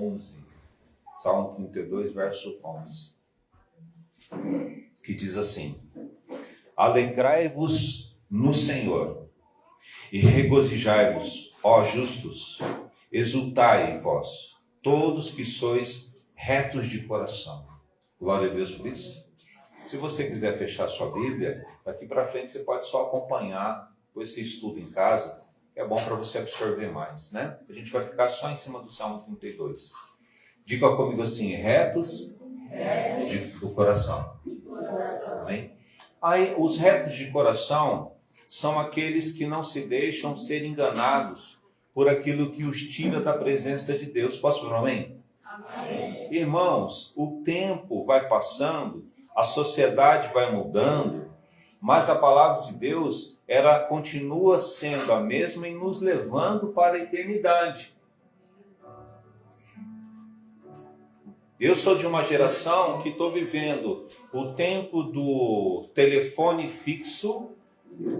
11. Salmo 32, verso 11. Que diz assim: Alegrai-vos no Senhor e regozijai-vos, ó justos, exultai vós, todos que sois retos de coração. Glória a Deus por isso. Se você quiser fechar sua Bíblia, daqui para frente você pode só acompanhar, depois você estuda em casa, é bom para você absorver mais, né? A gente vai ficar só em cima do Salmo 32. Diga comigo assim: retos do coração. Amém? Aí, os retos de coração são aqueles que não se deixam ser enganados por aquilo que os tira da presença de Deus. Posso falar amém? Amém. Irmãos, o tempo vai passando, a sociedade vai mudando, mas a palavra de Deus, ela continua sendo a mesma e nos levando para a eternidade. Eu sou de uma geração que estou vivendo o tempo do telefone fixo.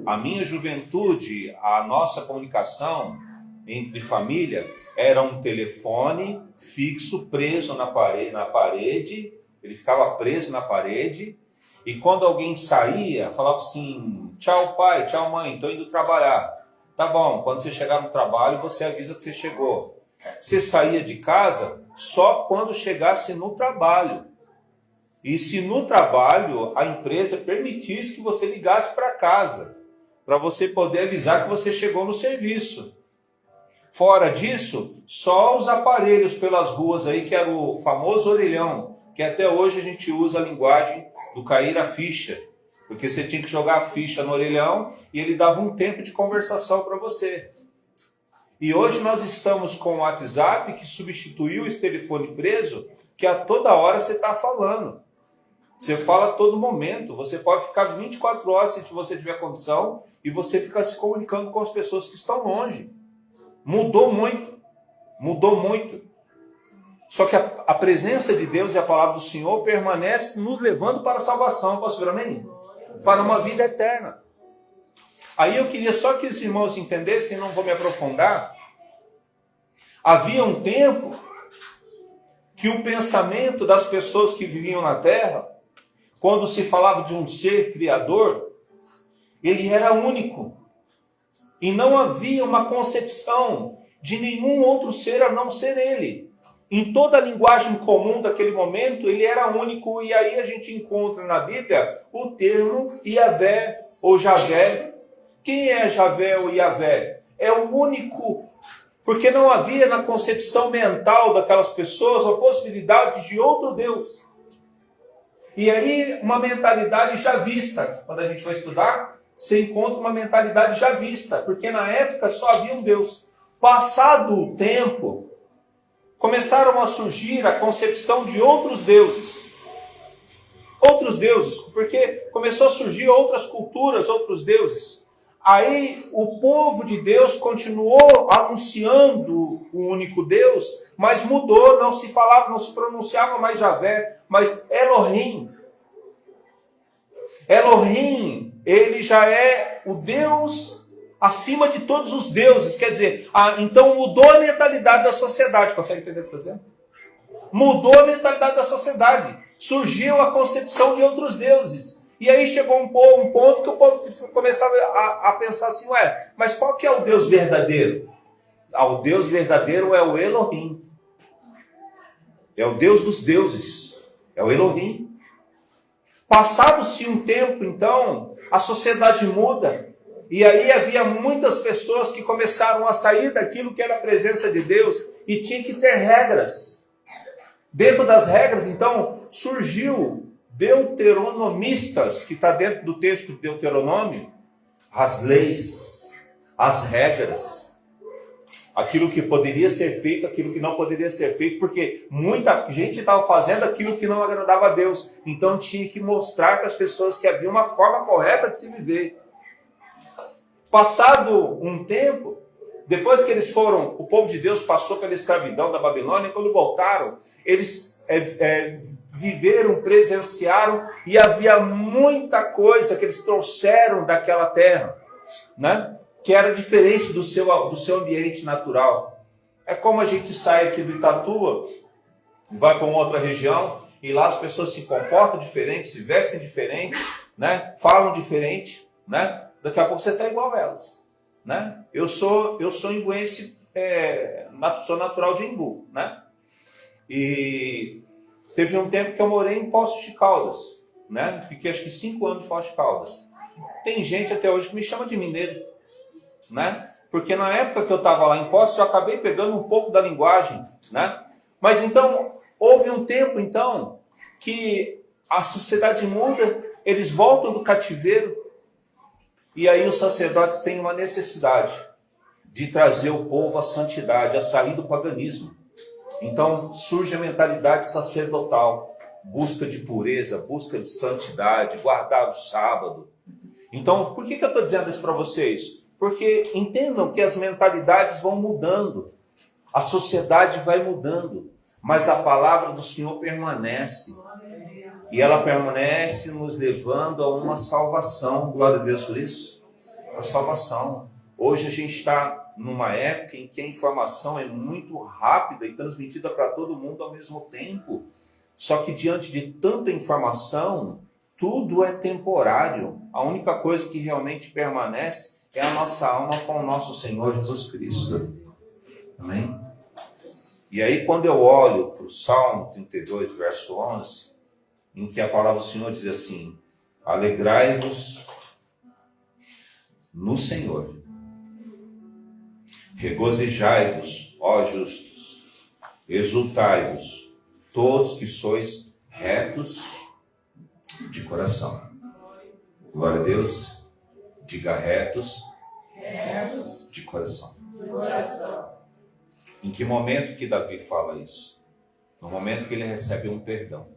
A minha juventude, a nossa comunicação entre família era um telefone fixo preso na parede. Ele ficava preso na parede. E quando alguém saía, falava assim: tchau pai, tchau mãe, estou indo trabalhar. Tá bom, quando você chegar no trabalho, você avisa que você chegou. Você saía de casa só quando chegasse no trabalho. E se no trabalho a empresa permitisse que você ligasse para casa, para você poder avisar que você chegou no serviço. Fora disso, só os aparelhos pelas ruas aí, que era o famoso orelhão, que até hoje a gente usa a linguagem do cair a ficha, porque você tinha que jogar a ficha no orelhão e ele dava um tempo de conversação para você. E hoje nós estamos com o WhatsApp, que substituiu esse telefone preso, que a toda hora você está falando. Você fala a todo momento, você pode ficar 24 horas se você tiver condição, e você fica se comunicando com as pessoas que estão longe. Mudou muito, mudou muito. Só que a presença de Deus e a palavra do Senhor permanece nos levando para a salvação. Posso ver amém? Para uma vida eterna. Aí eu queria só que os irmãos entendessem, não vou me aprofundar. Havia um tempo que o pensamento das pessoas que viviam na terra, quando se falava de um ser criador, ele era único. E não havia uma concepção de nenhum outro ser a não ser ele. Em toda a linguagem comum daquele momento, ele era único. E aí a gente encontra na Bíblia o termo Iavé ou Javé. Quem é Javé ou Iavé? É o único, porque não havia na concepção mental daquelas pessoas a possibilidade de outro Deus. E aí uma mentalidade javista, quando a gente vai estudar, você encontra uma mentalidade javista, porque na época só havia um Deus. Passado o tempo, começaram a surgir a concepção de outros deuses. Outros deuses, porque começou a surgir outras culturas, outros deuses. Aí o povo de Deus continuou anunciando o único Deus, mas mudou, não se falava, não se pronunciava mais Javé, mas Elohim. Elohim, ele já é o Deus acima de todos os deuses. Quer dizer, então mudou a mentalidade da sociedade. Consegue entender o que eu estou dizendo? Mudou a mentalidade da sociedade. Surgiu a concepção de outros deuses. E aí chegou um ponto que o povo começava a pensar assim: ué, mas qual que é o Deus verdadeiro? O Deus verdadeiro é o Elohim. É o Deus dos deuses. É o Elohim. Passado-se um tempo, então, a sociedade muda. E aí havia muitas pessoas que começaram a sair daquilo que era a presença de Deus e tinha que ter regras. Dentro das regras, então, surgiu deuteronomistas, que está dentro do texto de Deuteronômio, as leis, as regras, aquilo que poderia ser feito, aquilo que não poderia ser feito, porque muita gente estava fazendo aquilo que não agradava a Deus, então tinha que mostrar para as pessoas que havia uma forma correta de se viver. Passado um tempo, depois que eles foram, o povo de Deus passou pela escravidão da Babilônia, quando voltaram, eles viveram, presenciaram, e havia muita coisa que eles trouxeram daquela terra, né? Que era diferente do seu ambiente natural. É como a gente sai aqui do Itatuba e vai para uma outra região e lá as pessoas se comportam diferente, se vestem diferente, né? Falam diferente, né? Daqui a pouco você está igual a elas, né? Eu sou imbuense, sou natural de Imbu, né? E teve um tempo que eu morei em Poços de Caldas, né? Fiquei acho que 5 anos em Poços de Caldas. Tem gente até hoje que me chama de mineiro, né? Porque na época que eu estava lá em Poços, eu acabei pegando um pouco da linguagem, né? Mas então, houve um tempo então que a sociedade muda, eles voltam do cativeiro, e aí os sacerdotes têm uma necessidade de trazer o povo à santidade, a sair do paganismo. Então surge a mentalidade sacerdotal, busca de pureza, busca de santidade, guardar o sábado. Então, por que eu estou dizendo isso para vocês? Porque entendam que as mentalidades vão mudando, a sociedade vai mudando, mas a palavra do Senhor permanece. E ela permanece nos levando a uma salvação. Glória a Deus por isso. A salvação. Hoje a gente está numa época em que a informação é muito rápida e transmitida para todo mundo ao mesmo tempo. Só que diante de tanta informação, tudo é temporário. A única coisa que realmente permanece é a nossa alma com o nosso Senhor Jesus Cristo. Amém? E aí quando eu olho para o Salmo 32, verso 11, em que a palavra do Senhor diz assim: alegrai-vos no Senhor, regozijai-vos, ó justos, exultai-vos, todos que sois retos de coração. Glória a Deus. Diga retos de coração. Em que momento que Davi fala isso? No momento que ele recebe um perdão.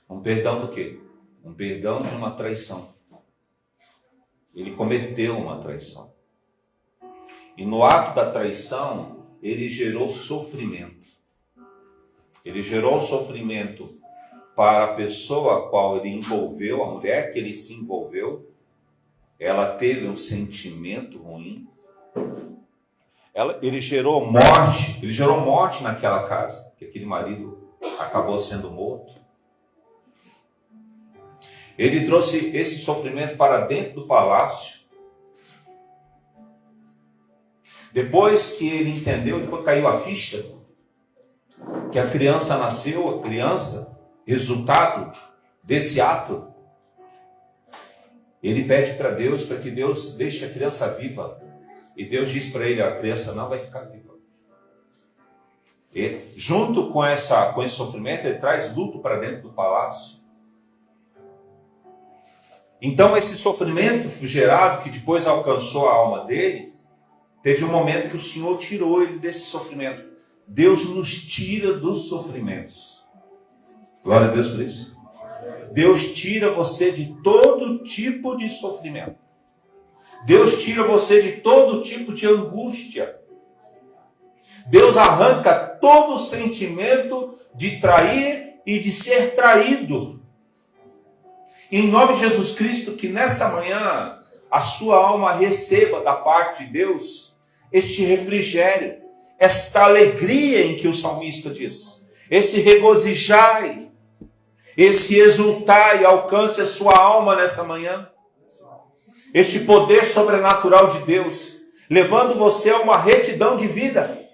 Um perdão do quê? Um perdão de uma traição. Ele cometeu uma traição. E no ato da traição, ele gerou sofrimento. Ele gerou sofrimento para a pessoa a qual ele envolveu, a mulher que ele se envolveu. Ela teve um sentimento ruim. Ele gerou morte naquela casa, que aquele marido acabou sendo morto. Ele trouxe esse sofrimento para dentro do palácio. Depois que ele entendeu, depois caiu a ficha, que a criança nasceu, resultado desse ato, ele pede para Deus, para que Deus deixe a criança viva. E Deus diz para ele: a criança não vai ficar viva. E junto com esse sofrimento, ele traz luto para dentro do palácio. Então esse sofrimento gerado, que depois alcançou a alma dele, teve um momento que o Senhor tirou ele desse sofrimento. Deus nos tira dos sofrimentos. Glória a Deus por isso. Deus tira você de todo tipo de sofrimento. Deus tira você de todo tipo de angústia. Deus arranca todo sentimento de trair e de ser traído. Em nome de Jesus Cristo, que nessa manhã a sua alma receba da parte de Deus este refrigério, esta alegria em que o salmista diz, esse regozijai, esse exultai, alcance a sua alma nessa manhã. Este poder sobrenatural de Deus, levando você a uma retidão de vida,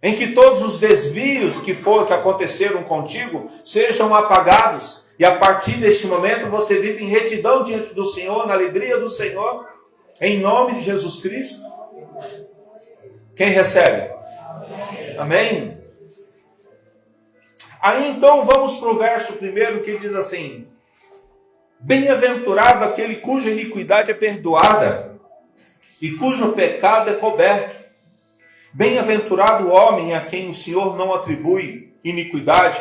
em que todos os desvios que aconteceram contigo sejam apagados, e a partir deste momento você vive em retidão diante do Senhor, na alegria do Senhor, em nome de Jesus Cristo. Quem recebe? Amém? Aí então vamos para o verso primeiro, que diz assim: bem-aventurado aquele cuja iniquidade é perdoada e cujo pecado é coberto. Bem-aventurado o homem a quem o Senhor não atribui iniquidade,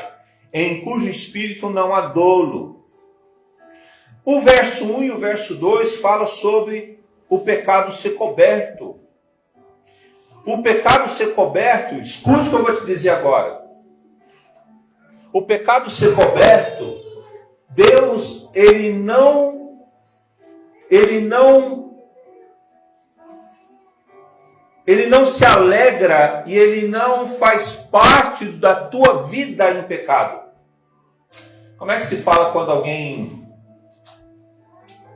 em cujo espírito não há dolo. O verso 1 e o verso 2 fala sobre o pecado ser coberto. O pecado ser coberto, escute o que eu vou te dizer agora. O pecado ser coberto, Deus, ele não ele não se alegra e ele não faz parte da tua vida em pecado. Como é que se fala quando alguém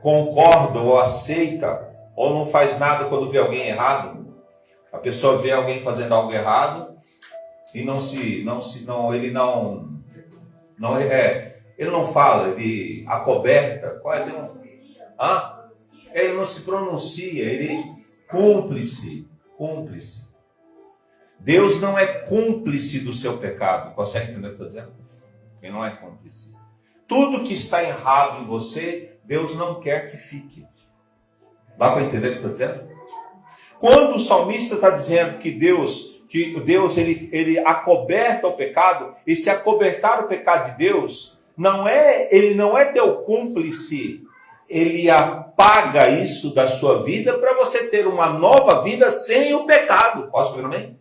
concorda ou aceita ou não faz nada quando vê alguém errado? A pessoa vê alguém fazendo algo errado e ele não fala, ele acoberta. Ele não se pronuncia, ele cúmplice. Deus não é cúmplice do seu pecado. Consegue entender o que eu estou dizendo? Ele não é cúmplice. Tudo que está errado em você, Deus não quer que fique. Dá para entender o que eu estou dizendo? Quando o salmista está dizendo que Deus ele acoberta o pecado, e se acobertar o pecado de Deus, ele não é teu cúmplice, ele apaga isso da sua vida para você ter uma nova vida sem o pecado. Posso ver, amém?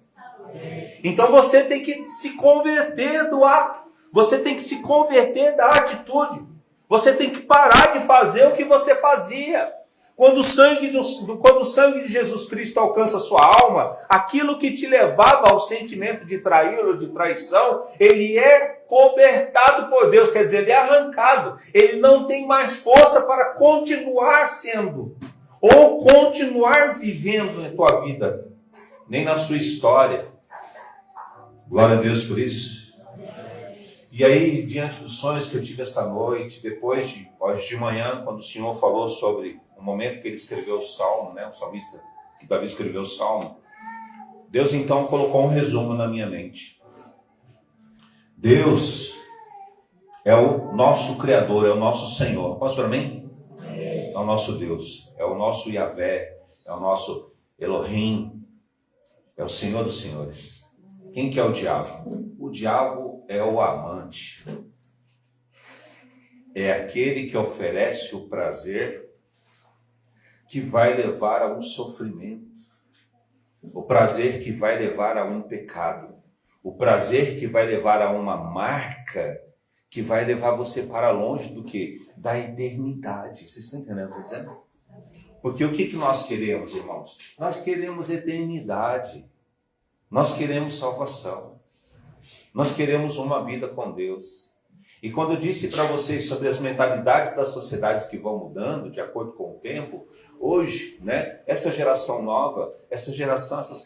Então você tem que se converter do ato, você tem que se converter da atitude, você tem que parar de fazer o que você fazia. Quando o sangue de Jesus Cristo alcança a sua alma, aquilo que te levava ao sentimento de trair ou de traição, ele é cobertado por Deus, quer dizer, ele é arrancado. Ele não tem mais força para continuar sendo, ou continuar vivendo na tua vida, nem na sua história. Glória a Deus por isso. E aí, diante dos sonhos que eu tive essa noite, hoje de manhã, quando o Senhor falou sobre o momento que ele escreveu o Salmo, o salmista Davi escreveu o Salmo, Deus então colocou um resumo na minha mente. Deus é o nosso Criador, é o nosso Senhor. Posso falar amém? É o nosso Deus, é o nosso Yahvé, é o nosso Elohim, é o Senhor dos Senhores. Quem que é o diabo? O diabo é o amante. É aquele que oferece o prazer que vai levar a um sofrimento. O prazer que vai levar a um pecado. O prazer que vai levar a uma marca que vai levar você para longe do quê? Da eternidade. Vocês estão entendendo o que eu estou dizendo? Porque o que nós queremos, irmãos? Nós queremos eternidade. Nós queremos salvação. Nós queremos uma vida com Deus. E quando eu disse para vocês sobre as mentalidades das sociedades que vão mudando de acordo com o tempo, hoje, essa geração nova, essas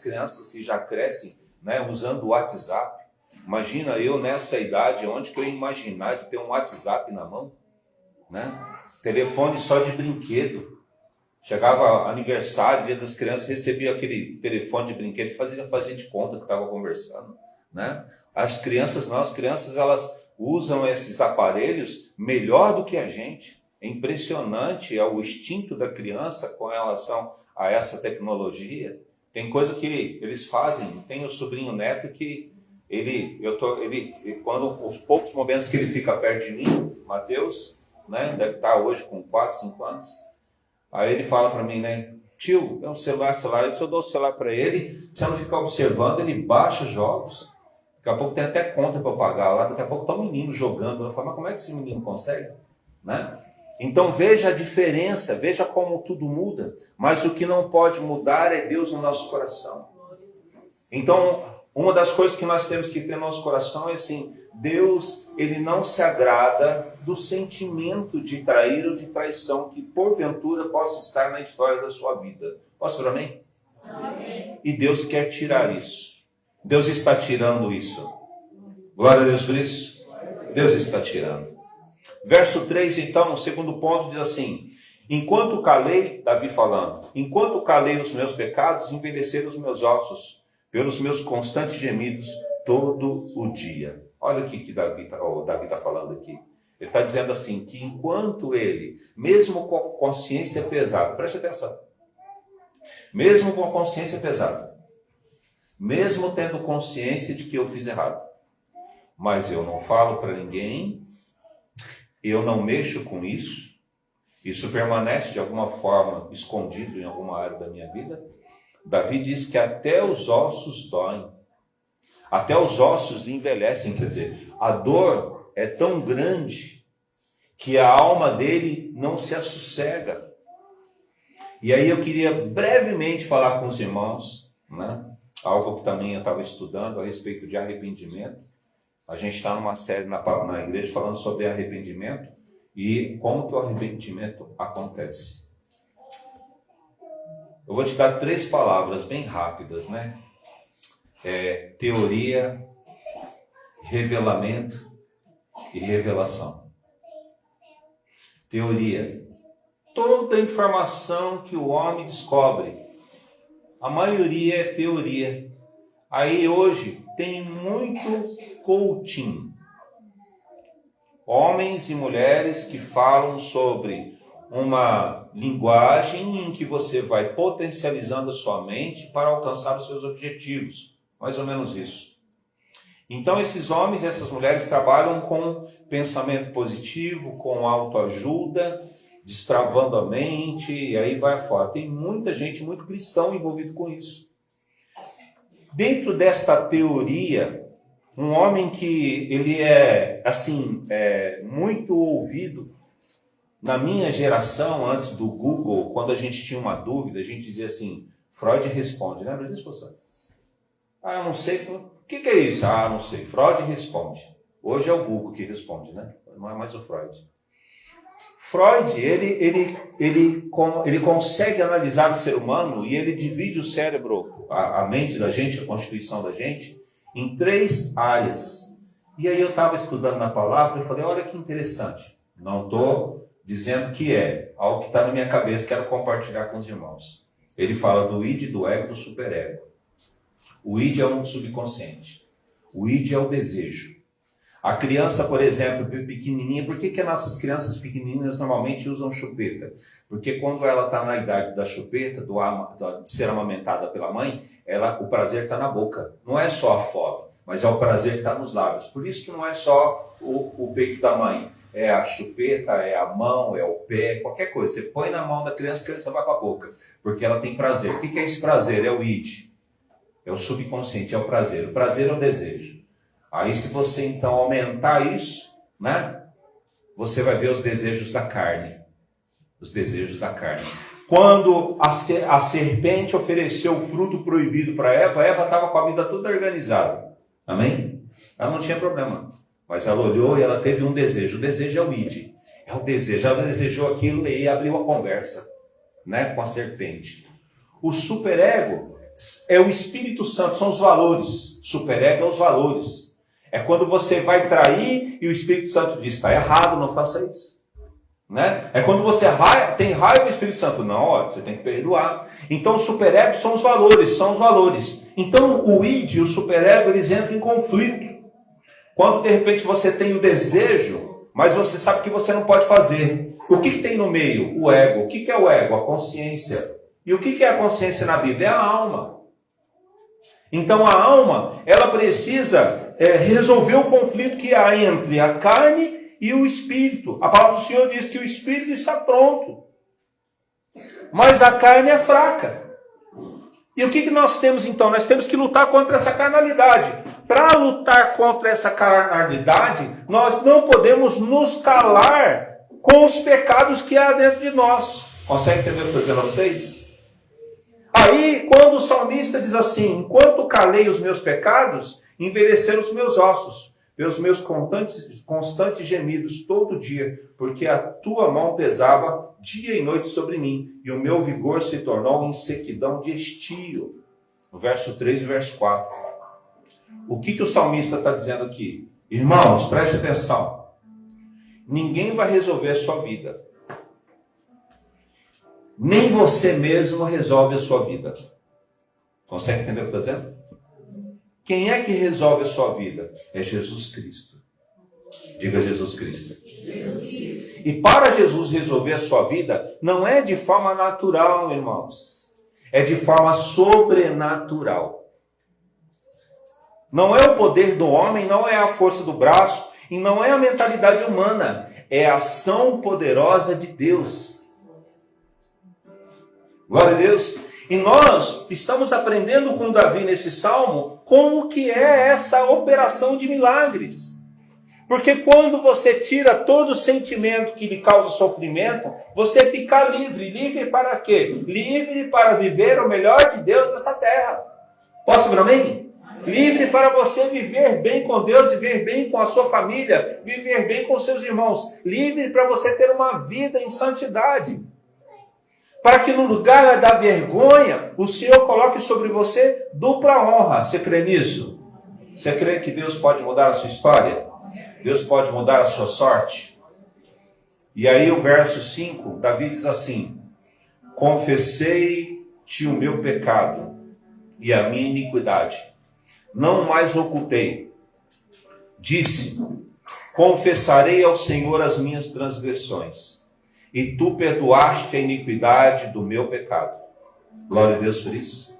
crianças que já crescem, usando o WhatsApp. Imagina eu nessa idade, onde que eu ia imaginar de ter um WhatsApp na mão? Telefone só de brinquedo. Chegava aniversário, dia das crianças, recebia aquele telefone de brinquedo e fazia de conta que estava conversando. As crianças, elas usam esses aparelhos melhor do que a gente. É impressionante o instinto da criança com relação a essa tecnologia. Tem coisa que eles fazem. Tem o sobrinho neto que quando os poucos momentos que ele fica perto de mim, Mateus, deve estar hoje com 4, 5 anos. Aí ele fala para mim, tio, é um celular, se eu dou o celular para ele, se eu não ficar observando, ele baixa jogos. Daqui a pouco tem até conta para pagar lá, daqui a pouco está um menino jogando. Eu falo, mas como é que esse menino consegue? Então veja a diferença, veja como tudo muda, mas o que não pode mudar é Deus no nosso coração. Então, uma das coisas que nós temos que ter no nosso coração é assim, Deus, ele não se agrada do sentimento de trair ou de traição que porventura possa estar na história da sua vida. Posso falar amém? Amém. E Deus quer tirar isso. Deus está tirando isso. Glória a Deus por isso. Deus está tirando. Verso 3, então, o segundo ponto diz assim: enquanto calei, Davi falando, enquanto calei os meus pecados, envelheceram os meus ossos, pelos meus constantes gemidos todo o dia. Olha o que Davi está falando aqui. Ele está dizendo assim, que enquanto ele, mesmo com a consciência pesada, preste atenção, mesmo com a consciência pesada, mesmo tendo consciência de que eu fiz errado, mas eu não falo para ninguém, eu não mexo com isso permanece de alguma forma escondido em alguma área da minha vida. Davi diz que até os ossos doem, até os ossos envelhecem, quer dizer, a dor é tão grande que a alma dele não se assossega. E aí eu queria brevemente falar com os irmãos né? Algo que também eu estava estudando a respeito de arrependimento. A gente está numa série na igreja falando sobre arrependimento e como que o arrependimento acontece. Eu vou te dar 3 palavras bem rápidas, né? Teoria, revelamento e revelação. Teoria. Toda informação que o homem descobre, a maioria é teoria. Aí hoje tem muito coaching. Homens e mulheres que falam sobre uma linguagem em que você vai potencializando a sua mente para alcançar os seus objetivos. Mais ou menos isso. Então esses homens e essas mulheres trabalham com pensamento positivo, com autoajuda, destravando a mente, e aí vai afora. Tem muita gente, muito cristão envolvido com isso. Dentro desta teoria, um homem que ele é, assim, muito ouvido, na minha geração, antes do Google, quando a gente tinha uma dúvida, a gente dizia assim, Freud responde, lembra disso, pastor? Eu não sei, o que é isso? Não sei, Freud responde. Hoje é o Google que responde, né? Não é mais o Freud. Freud, ele consegue analisar o ser humano e ele divide o cérebro, a mente da gente, a constituição da gente, em 3 áreas. E aí eu estava estudando na palavra e falei, olha que interessante. Não estou dizendo que é algo que está na minha cabeça, quero compartilhar com os irmãos. Ele fala do id, do ego e do superego. O id é um subconsciente. O id é o desejo. A criança, por exemplo, pequenininha, por que nossas crianças pequenininhas normalmente usam chupeta? Porque quando ela está na idade da chupeta, de ser amamentada pela mãe, o prazer está na boca. Não é só a fome, mas é o prazer que está nos lábios. Por isso que não é só o peito da mãe. É a chupeta, é a mão, é o pé, qualquer coisa. Você põe na mão da criança, a criança vai para a boca. Porque ela tem prazer. O que é esse prazer? É o id. É o subconsciente, é o prazer. O prazer é o desejo. Aí se você então aumentar isso, né? Você vai ver os desejos da carne. Os desejos da carne. Quando a serpente ofereceu o fruto proibido para Eva, Eva estava com a vida toda organizada. Amém? Ela não tinha problema. Mas ela olhou e ela teve um desejo. O desejo é o id. É o desejo. Ela desejou aquilo e abriu a conversa, né, com a serpente. O superego é o Espírito Santo, são os valores. Superego é os valores. É quando você vai trair e o Espírito Santo diz, está errado, não faça isso. Né? É quando você tem raiva do Espírito Santo, não, você tem que perdoar. Então o superego são os valores. Então o id e o superego, eles entram em conflito. Quando de repente você tem o desejo, mas você sabe que você não pode fazer. O que tem no meio? O ego. O que é o ego? A consciência. E o que é a consciência na Bíblia? É a alma. Então a alma, ela precisa resolver o conflito que há entre a carne e o espírito. A palavra do Senhor diz que o espírito está pronto, mas a carne é fraca. E o que nós temos então? Nós temos que lutar contra essa carnalidade. Para lutar contra essa carnalidade, nós não podemos nos calar com os pecados que há dentro de nós. Consegue entender o que eu estou dizendo a vocês? Aí, quando o salmista diz assim, enquanto calei os meus pecados, envelheceram os meus ossos, pelos meus constantes gemidos todo dia, porque a tua mão pesava dia e noite sobre mim, e o meu vigor se tornou em sequidão de estio. No verso 3 e verso 4. O que o salmista está dizendo aqui? Irmãos, preste atenção. Ninguém vai resolver a sua vida. Nem você mesmo resolve a sua vida. Consegue entender o que eu estou dizendo? Quem é que resolve a sua vida? É Jesus Cristo. Diga Jesus Cristo. E para Jesus resolver a sua vida, não é de forma natural, irmãos. É de forma sobrenatural. Não é o poder do homem, não é a força do braço, e não é a mentalidade humana. É a ação poderosa de Deus. Glória a Deus. E nós estamos aprendendo com Davi nesse salmo como que é essa operação de milagres. Porque quando você tira todo o sentimento que lhe causa sofrimento, você fica livre. Livre para quê? Livre para viver o melhor de Deus nessa terra. Posso vir amém? Livre para você viver bem com Deus, viver bem com a sua família, viver bem com seus irmãos. Livre para você ter uma vida em santidade. Para que no lugar da vergonha, o Senhor coloque sobre você dupla honra. Você crê nisso? Você crê que Deus pode mudar a sua história? Deus pode mudar a sua sorte? E aí o verso 5, Davi diz assim: confessei-te o meu pecado e a minha iniquidade, não mais ocultei. Disse: confessarei ao Senhor as minhas transgressões, e tu perdoaste a iniquidade do meu pecado. Glória a Deus por isso.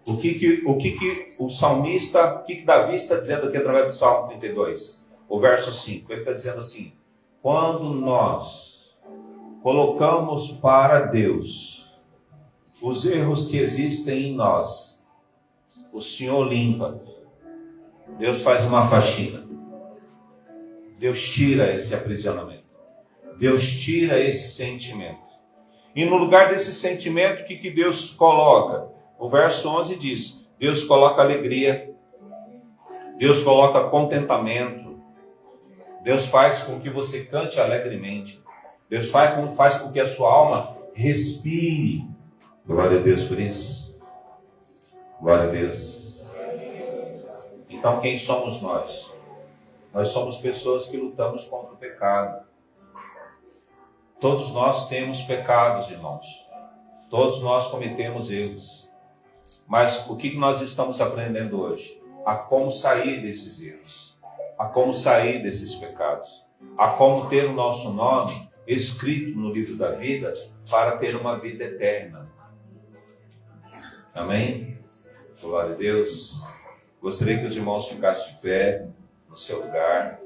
O que o salmista, o que Davi está dizendo aqui através do Salmo 32? O verso 5, ele está dizendo assim: quando nós colocamos para Deus os erros que existem em nós, o Senhor limpa. Deus faz uma faxina. Deus tira esse aprisionamento. Deus tira esse sentimento. E no lugar desse sentimento, o que Deus coloca? O verso 11 diz: Deus coloca alegria. Deus coloca contentamento. Deus faz com que você cante alegremente. Deus faz com que a sua alma respire. Glória a Deus por isso. Glória a Deus. Então quem somos nós? Nós somos pessoas que lutamos contra o pecado. Todos nós temos pecados, irmãos. Todos nós cometemos erros. Mas o que nós estamos aprendendo hoje? A como sair desses erros. A como sair desses pecados. A como ter o nosso nome escrito no livro da vida para ter uma vida eterna. Amém? Glória a Deus. Gostaria que os irmãos ficassem de pé no seu lugar.